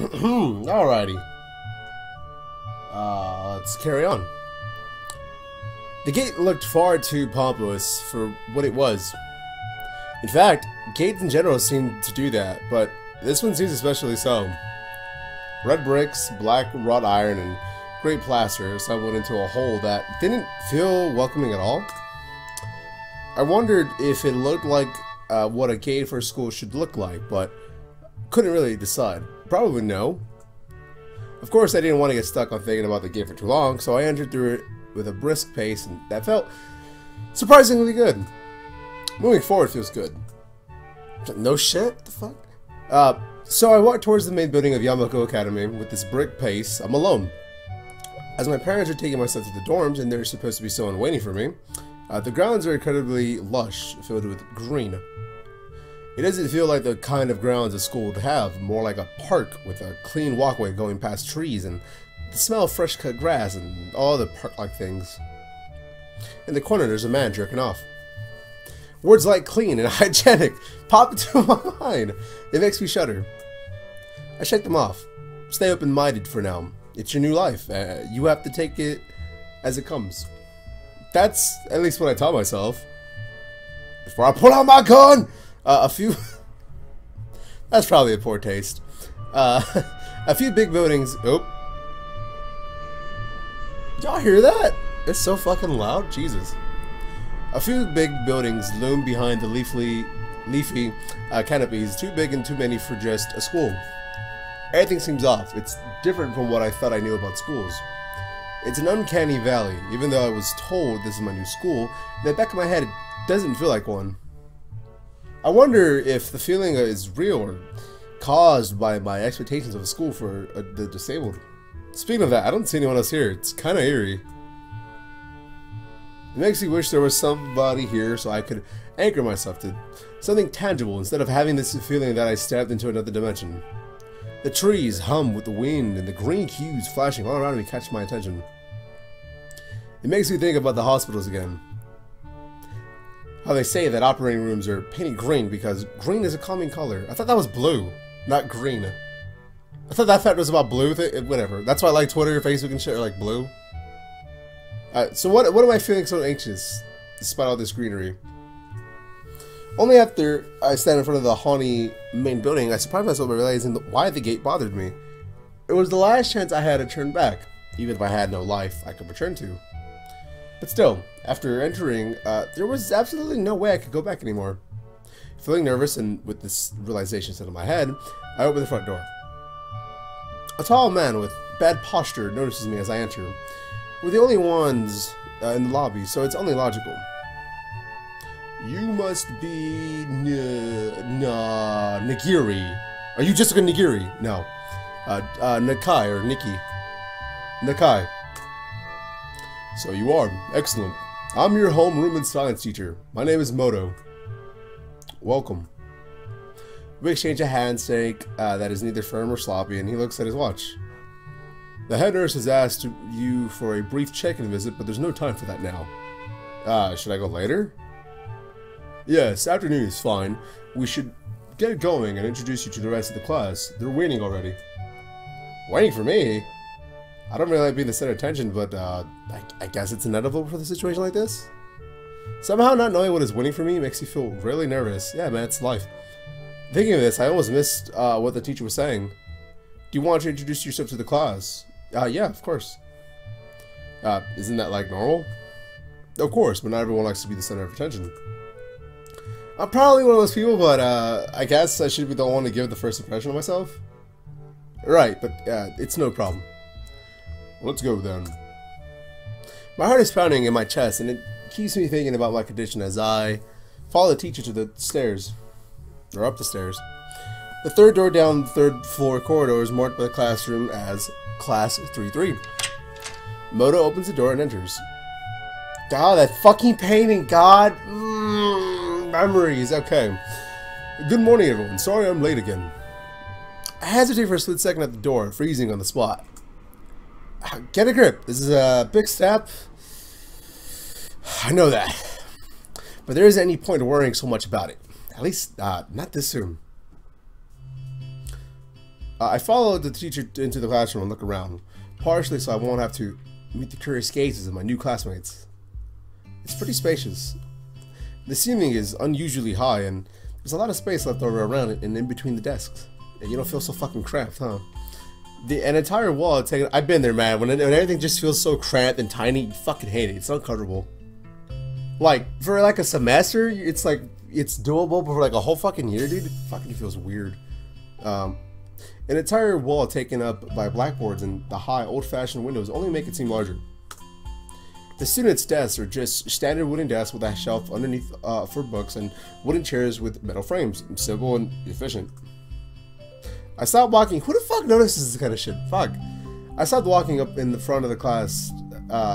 Alrighty. Let's carry on. The gate looked far too pompous for what it was. In fact, gates in general seem to do that, but this one seems especially so. Red bricks, black wrought iron, and grey plaster assembled into a whole that didn't feel welcoming at all. I wondered if it looked like what a gate for a school should look like, but couldn't really decide. Probably no. Of course, I didn't want to get stuck on thinking about the gate for too long, so I entered through it with a brisk pace, and that felt surprisingly good. Moving forward feels good. No shit? What the fuck? So I walked towards the main building of Yamako Academy with this brick pace. I'm alone. As my parents are taking my son to the dorms, and there's supposed to be someone waiting for me, the grounds are incredibly lush, filled with green. It doesn't feel like the kind of grounds a school would have, more like a park with a clean walkway going past trees and the smell of fresh cut grass and all the park-like things. In the corner there's a man jerking off. Words like clean and hygienic pop into my mind. It makes me shudder. I shake them off. Stay open-minded for now. It's your new life. You have to take it as it comes. That's at least what I tell myself. Before I pull out my gun! That's probably a poor taste. A few big buildings. Oh. Y'all hear that? It's so fucking loud. Jesus. A few big buildings loom behind the leafy canopies, too big and too many for just a school. Everything seems off. It's different from what I thought I knew about schools. It's an uncanny valley. Even though I was told this is my new school, in the back of my head, it doesn't feel like one. I wonder if the feeling is real or caused by my expectations of a school for the disabled. Speaking of that, I don't see anyone else here. It's kind of eerie. It makes me wish there was somebody here so I could anchor myself to something tangible instead of having this feeling that I stepped into another dimension. The trees hum with the wind and the green hues flashing all around me catch my attention. It makes me think about the hospitals again. How they say that operating rooms are painted green because green is a calming color. I thought that was blue, not green. I thought that fact was about blue. Whatever. That's why I like Twitter, Facebook, and shit are like blue. So what am I feeling so anxious despite all this greenery? Only after I stand in front of the haunty main building, I surprised myself by realizing why the gate bothered me. It was the last chance I had to turn back, even if I had no life I could return to. But still, after entering, there was absolutely no way I could go back anymore. Feeling nervous and with this realization set in my head, I open the front door. A tall man with bad posture notices me as I enter. We're the only ones in the lobby, so it's only logical. You must be Nagiri. Are you Jessica Nagiri? No. Nakai or Nikki. Nakai. So you are. Excellent. I'm your homeroom and science teacher. My name is Moto. Welcome. We exchange a handshake that is neither firm or sloppy, and he looks at his watch. The head nurse has asked you for a brief check-in visit, but there's no time for that now. Should I go later? Yes, afternoon is fine. We should get going and introduce you to the rest of the class. They're waiting already. Waiting for me? I don't really like being the center of attention, but I guess it's inevitable for the situation like this. Somehow not knowing what is waiting for me makes you feel really nervous. Yeah, man, it's life. Thinking of this, I almost missed what the teacher was saying. Do you want to introduce yourself to the class? Yeah, of course. Isn't that like normal? Of course, but not everyone likes to be the center of attention. I'm probably one of those people, but I guess I should be the one to give the first impression of myself. Right, but it's no problem. Let's go then. My heart is pounding in my chest, and it keeps me thinking about my condition as I follow the teacher to the stairs. Or up the stairs. The third door down the third floor corridor is marked by the classroom as Class 3-3. Moto opens the door and enters. God, that fucking painting, God. Memories, okay. Good morning, everyone. Sorry I'm late again. I hesitate for a split second at the door, freezing on the spot. Get a grip. This is a big step. I know that. But there isn't any point in worrying so much about it. At least, not this soon. I followed the teacher into the classroom and look around, partially so I won't have to meet the curious gazes of my new classmates. It's pretty spacious. The ceiling is unusually high, and there's a lot of space left over around it and in between the desks. And you don't feel so fucking cramped, huh? An entire wall taken. I've been there, man. When everything just feels so cramped and tiny, you fucking hate it. It's uncomfortable. Like for like a semester, it's like it's doable, but for like a whole fucking year, dude, it fucking feels weird. An entire wall taken up by blackboards and the high, old-fashioned windows only make it seem larger. The students' desks are just standard wooden desks with a shelf underneath for books and wooden chairs with metal frames. Simple and efficient. I stopped walking. Who the fuck notices this kind of shit? Fuck. I stopped walking up in the front of the class.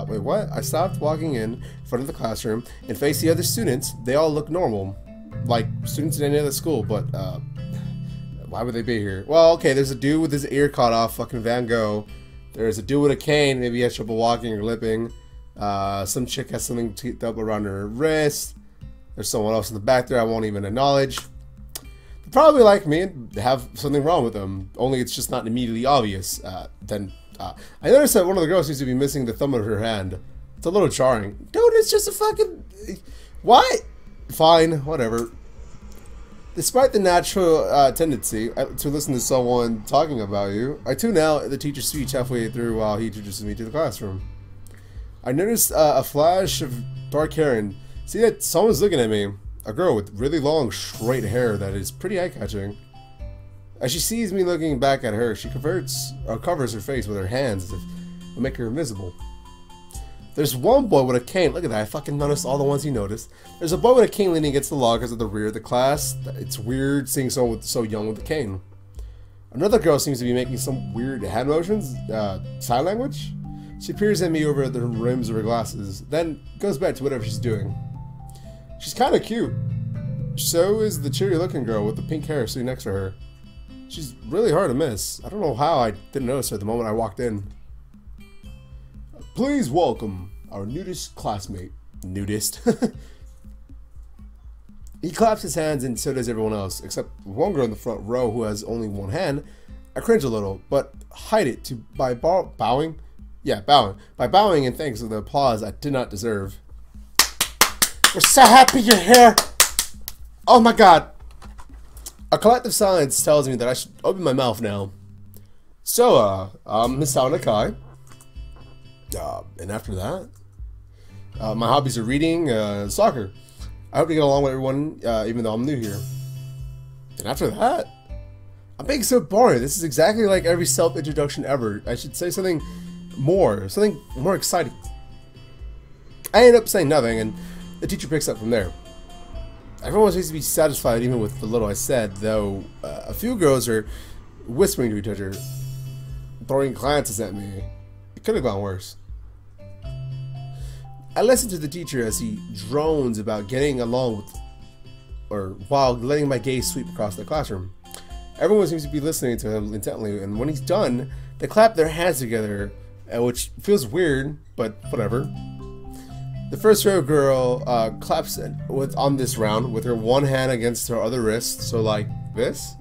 Wait, what? I stopped walking in front of the classroom and faced the other students. They all look normal. Like students in any other school, but why would they be here? Well, okay, there's a dude with his ear cut off, fucking Van Gogh. There's a dude with a cane, maybe he has trouble walking or limping. Some chick has something taped up around her wrist. There's someone else in the back there I won't even acknowledge. They're probably like me and have something wrong with them, only it's just not immediately obvious. I noticed that one of the girls seems to be missing the thumb of her hand. It's a little jarring. Dude, it's just a fucking... What? Fine, whatever. Despite the natural tendency to listen to someone talking about you, I tune out the teacher's speech halfway through while he introduces me to the classroom. I noticed a flash of dark hair and see that someone's looking at me. A girl with really long, straight hair that is pretty eye-catching. As she sees me looking back at her, she covers her face with her hands as if to make her invisible. There's one boy with a cane. Look at that. I fucking noticed all the ones you noticed. There's a boy with a cane leaning against the lockers at the rear of the class. It's weird seeing someone so young with a cane. Another girl seems to be making some weird hand motions. Sign language? She peers at me over the rims of her glasses, then goes back to whatever she's doing. She's kind of cute. So is the cheery-looking girl with the pink hair sitting next to her. She's really hard to miss. I don't know how I didn't notice her the moment I walked in. Please welcome our nudist classmate. Nudist. He claps his hands and so does everyone else, except one girl in the front row who has only one hand. I cringe a little, but hide it by bowing. Yeah, bowing. By bowing in thanks for the applause I did not deserve. We're so happy you're here! Oh my god! A collective silence tells me that I should open my mouth now. So, Miss Nakai. And after that, my hobbies are reading, soccer. I hope to get along with everyone, even though I'm new here. And after that, I'm being so boring. This is exactly like every self-introduction ever. I should say something more exciting. I end up saying nothing, and the teacher picks up from there. Everyone seems to be satisfied even with the little I said, though a few girls are whispering to each other, throwing glances at me. It could have gone worse. I listen to the teacher as he drones about getting along with, or while letting my gaze sweep across the classroom. Everyone seems to be listening to him intently, and when he's done, they clap their hands together, which feels weird, but whatever. The first row girl claps on this round with her one hand against her other wrist, so like this.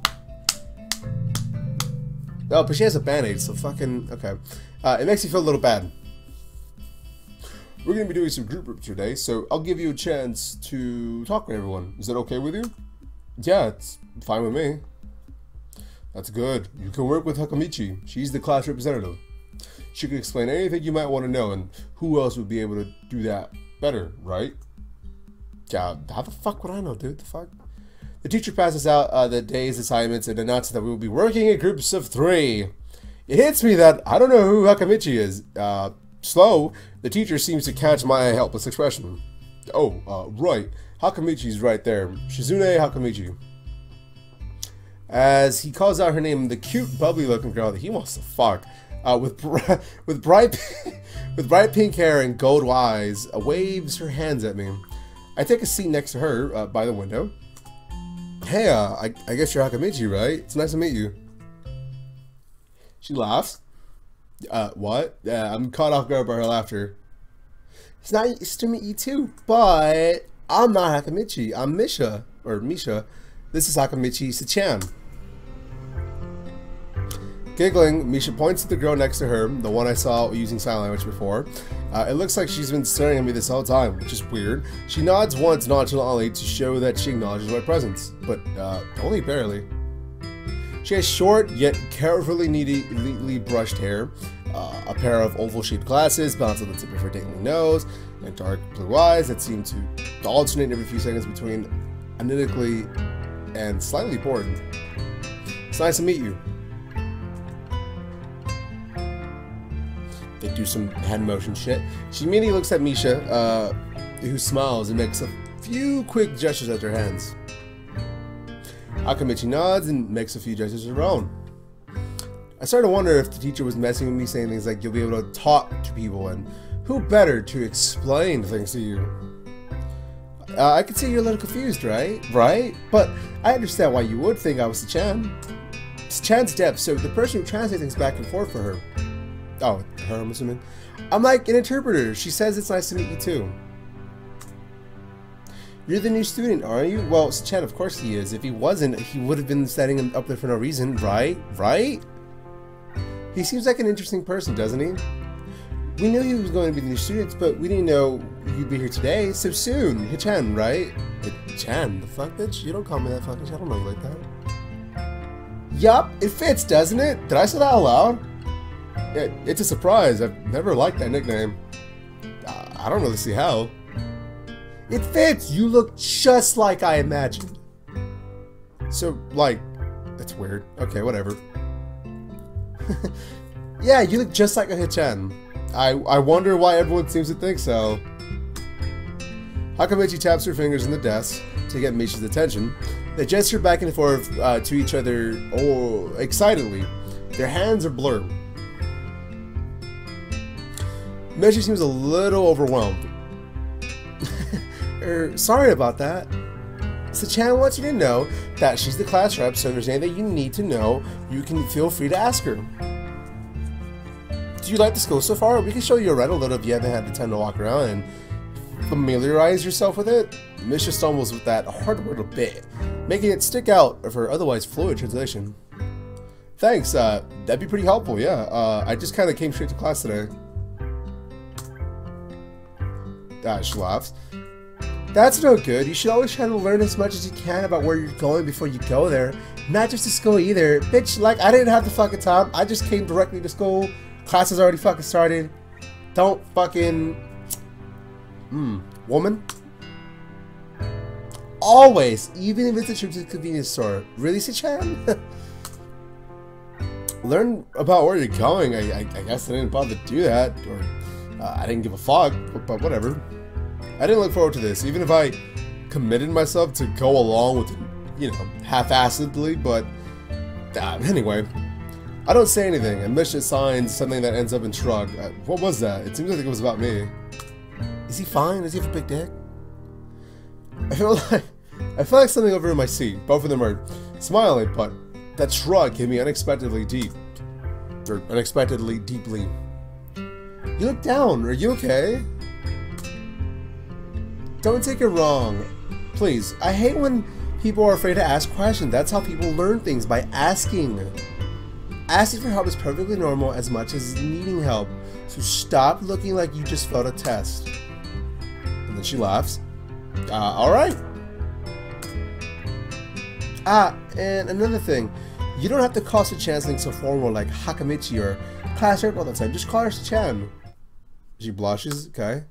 Oh, but she has a band-aid, so fucking okay. It makes me feel a little bad. We're gonna be doing some group work today, so I'll give you a chance to talk with everyone. Is that okay with you? Yeah, it's fine with me. That's good. You can work with Hakamichi. She's the class representative. She can explain anything you might want to know, and who else would be able to do that better, right? Yeah, how the fuck would I know, dude? The fuck? The teacher passes out the day's assignments and announces that we will be working in groups of 3. It hits me that I don't know who Hakamichi is. Slow, the teacher seems to catch my helpless expression. Oh, right. Hakamichi's right there. Shizune Hakamichi. As he calls out her name, the cute, bubbly-looking girl that he wants to fuck, with bright pink hair and gold eyes, waves her hands at me. I take a seat next to her by the window. Hey, I guess you're Hakamichi, right? It's nice to meet you. She laughs. What? I'm caught off guard by her laughter. It's nice to meet you too, but I'm not Hakamichi. I'm Misha. This is Hakamichi Sachan. Giggling, Misha points to the girl next to her, the one I saw using sign language before. It looks like she's been staring at me this whole time, which is weird. She nods once nonchalantly to show that she acknowledges my presence, but only barely. She has short, yet carefully neatly brushed hair, a pair of oval-shaped glasses balanced on the tip of her dainty nose, and dark blue eyes that seem to alternate every few seconds between analytically and slightly bored. It's nice to meet you. They do some hand motion shit. She immediately looks at Misha, who smiles and makes a few quick gestures with her hands. Akamichi nods and makes a few gestures of her own. I started to wonder if the teacher was messing with me, saying things like, you'll be able to talk to people, and who better to explain things to you? I can see you're a little confused, right? But I understand why you would think I was Sechan. Sechan's deaf, so the person who translates things back and forth for her. Oh, her, I'm assuming. I'm like an interpreter. She says it's nice to meet you too. You're the new student, aren't you? Well, Sechan, of course he is. If he wasn't, he would have been standing up there for no reason, right? He seems like an interesting person, doesn't he? We knew he was going to be the new student, but we didn't know you'd be here today so soon. Hichan, right? Hichan? The fuck, bitch? You don't call me that fucking shit. I don't know you like that. Yup, it fits, doesn't it? Did I say that out loud? It's a surprise. I've never liked that nickname. I don't really see how. It fits! You look just like I imagined. So, like, that's weird. Okay, whatever. Yeah, you look just like a Hichan. I wonder why everyone seems to think so. Akamichi taps her fingers on the desk to get Misha's attention. They gesture back and forth to each other excitedly. Their hands are blurred. Misha seems a little overwhelmed. Sorry about that. Sechan wants you to know that she's the class rep, so if there's anything you need to know, you can feel free to ask her. Do you like the school so far? We can show you around a little if you haven't had the time to walk around and familiarize yourself with it. Misha stumbles with that hard word a bit, making it stick out of her otherwise fluid translation. Thanks, that'd be pretty helpful, yeah. I just kind of came straight to class today. She laughs. That's no good. You should always try to learn as much as you can about where you're going before you go there. Not just to school either. Bitch, like, I didn't have the fucking time. I just came directly to school. Class has already fucking started. Don't fucking... woman? Always. Even if it's a trip to the convenience store. Really, Sechan? Learn about where you're going. I guess I didn't bother to do that. Or I didn't give a fuck. But whatever. I didn't look forward to this, even if I committed myself to go along with it, you know, half-assedly, but anyway. I don't say anything, and Misha signs something that ends up in shrug. What was that? It seems like it was about me. Is he fine? Does he have a big dick? I feel like something over in my seat. Both of them are smiling, but that shrug hit me unexpectedly deep. Or unexpectedly deeply. You look down. Are you okay? Don't take it wrong. Please, I hate when people are afraid to ask questions. That's how people learn things, by asking. Asking for help is perfectly normal as much as needing help. So stop looking like you just failed a test. And then she laughs. Alright. And another thing. You don't have to call Sechan something so formal like Hakamichi or class rep all the time. Just call her Sechan. She blushes. Okay.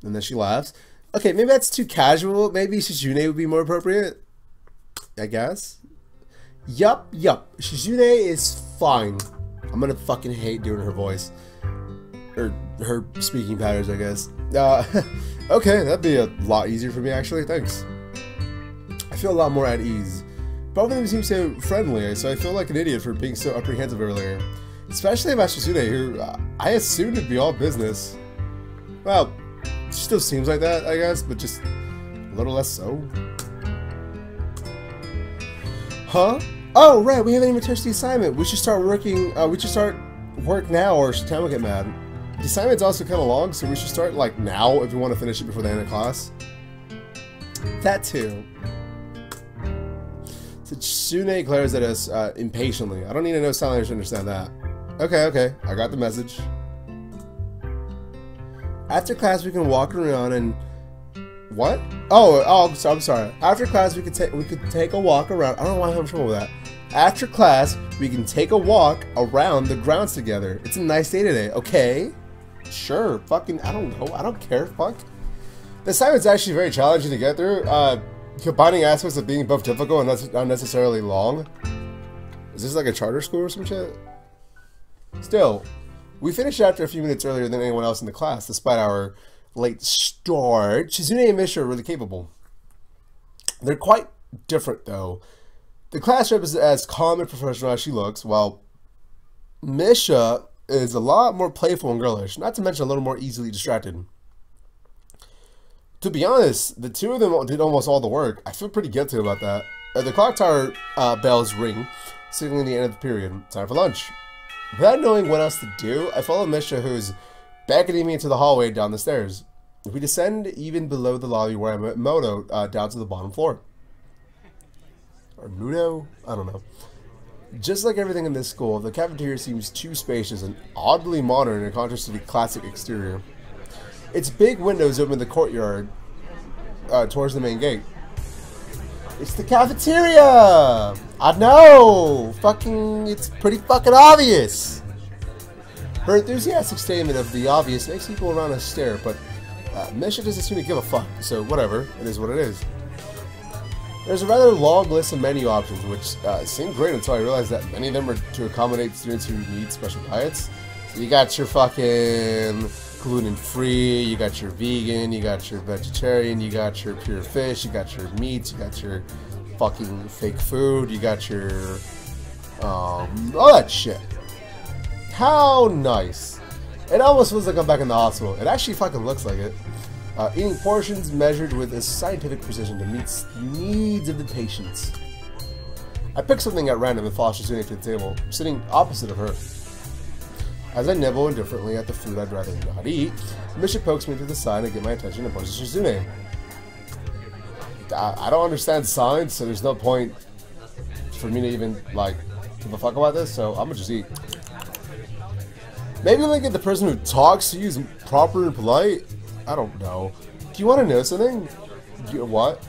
And then she laughs. Okay, maybe that's too casual. Maybe Shizune would be more appropriate. I guess. Yup. Shizune is fine. I'm gonna fucking hate doing her voice. Or her speaking patterns, I guess. Okay, that'd be a lot easier for me, actually. Thanks. I feel a lot more at ease. Both of them seem so friendly, so I feel like an idiot for being so apprehensive earlier. Especially about Shizune, who I assumed would be all business. Well, she still seems like that, I guess, but just a little less so. Huh? Oh, right, we haven't even touched the assignment. We should start working, work now or Sechan will get mad. The assignment's also kind of long, so we should start, like, now if we want to finish it before the end of class. That too. Tsune glares at us impatiently. I don't need to know sign language to understand that. Okay, I got the message. After class, we can walk around and... What? Oh, I'm sorry. After class, we could take a walk around. I don't know why I'm having trouble with that. After class, we can take a walk around the grounds together. It's a nice day today. Okay. Sure. Fucking, I don't know. I don't care. Fuck. The assignment's actually very challenging to get through. Combining aspects of being both difficult and unnecessarily long. Is this like a charter school or some shit? Still, we finished after a few minutes earlier than anyone else in the class, despite our late start. Shizune and Misha are really capable. They're quite different, though. The class rep is as calm and professional as she looks, while Misha is a lot more playful and girlish, not to mention a little more easily distracted. To be honest, the two of them did almost all the work. I feel pretty guilty about that. The clock tower bells ring, signaling the end of the period. Time for lunch. Without knowing what else to do, I follow Misha, who's beckoning me into the hallway down the stairs. We descend even below the lobby where I met Moto down to the bottom floor. Or Mudo? I don't know. Just like everything in this school, the cafeteria seems too spacious and oddly modern in contrast to the classic exterior. Its big windows open the courtyard towards the main gate. It's the cafeteria! I know! It's pretty fucking obvious! Her enthusiastic statement of the obvious makes people around us stare, but Misha doesn't seem to give a fuck, so whatever, it is what it is. There's a rather long list of menu options, which seemed great until I realized that many of them are to accommodate students who need special diets. So you got your fucking gluten-free, you got your vegan, you got your vegetarian, you got your pure fish, you got your meats, you got your fucking fake food, you got your all that shit. How nice. It almost feels like I'm back in the hospital. It actually fucking looks like it. Eating portions measured with a scientific precision to meet the needs of the patients. I pick something at random and follow Shizune to the table, sitting opposite of her. As I nibble indifferently at the food I'd rather not eat, Misha pokes me to the side to get my attention and points to Shizune. I don't understand science, so there's no point for me to even, like, give a fuck about this, so I'm gonna just eat. Maybe like the person who talks to you is proper and polite? I don't know. Do you want to know something? What?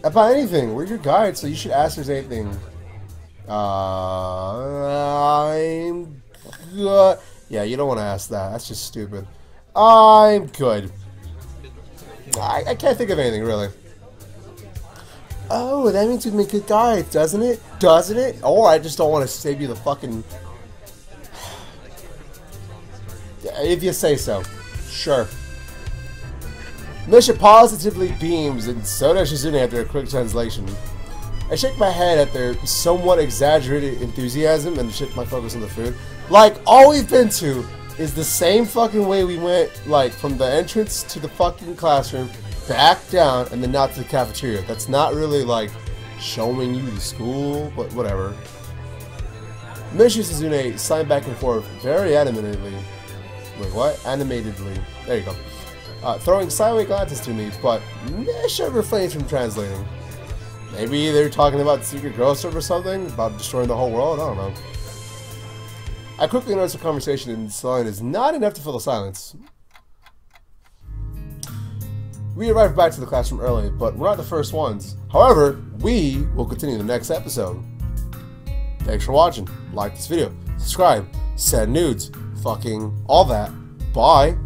About anything. We're your guide, so you should ask us anything. I'm good. Yeah, you don't want to ask that. That's just stupid. I'm good. I can't think of anything, really. Oh, that means we'd make good guides, doesn't it? Doesn't it? Or I just don't want to save you the fucking... If you say so. Sure. Misha positively beams, and so does Shizune after a quick translation. I shake my head at their somewhat exaggerated enthusiasm and shift my focus on the food. Like, all we've been to is the same fucking way we went, like, from the entrance to the fucking classroom, back down, and then out to the cafeteria. That's not really, like, showing you the school, but whatever. Misha and Shizune sign back and forth very animatedly. Wait, what? Animatedly. There you go. Throwing sideways glances to me, but Misha refrains from translating. Maybe they're talking about the secret ghost or something? About destroying the whole world? I don't know. I quickly notice the conversation in silence is not enough to fill the silence. We arrived back to the classroom early, but we're not the first ones. However, we will continue in the next episode. Thanks for watching. Like this video. Subscribe. Send nudes. Fucking all that. Bye.